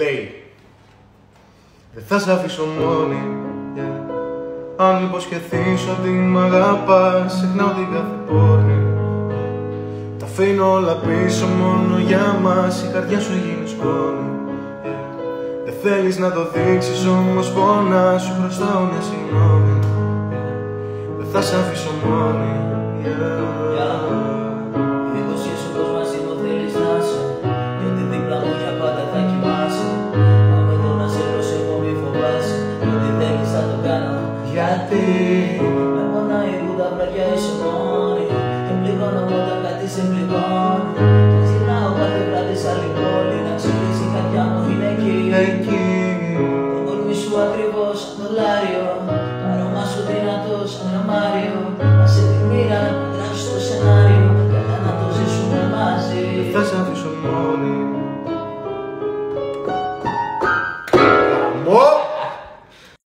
λέει: δεν θα σ' αφήσω μόνη, αν υποσχεθείς ότι μ' αγαπάς, συχνάω την κάθε πόρνη. Τα αφήνω όλα πίσω μόνο για μας, η καρδιά σου γίνει σκόνη. Δεν θέλεις να το δείξεις όμως πονάς, σου χρωστάω μια συγγνώμη. Δεν θα σ' αφήσω μόνη. Υποσχέσου πως μαζί μου θέλεις να είσαι, γιατί δίπλα μου για πάντα θα κοιμάσαι. Αν εδώ να σε προσέχω μη φοβάσαι, ό,τι θέλεις θα το κάνω. Γιατί με πονάει που τα βράδια είσαι μόνη, και πληγώνω όταν κάτι σε πληγώνει. Και ξυπνάω κάθε βράδυ σ' άλλη πόλη, να ξέρεις η καρδιά μου είναι εκεί. Το κορμί σου ακριβώς σαν δολάριο, το άρωμά σου δυνατό σαν γραμμάριο. Άσε τη μοίρα να γράψει το σενάριο, καλά να το ζήσουμε μαζί. δεν θα σ' αφήσω μόνη.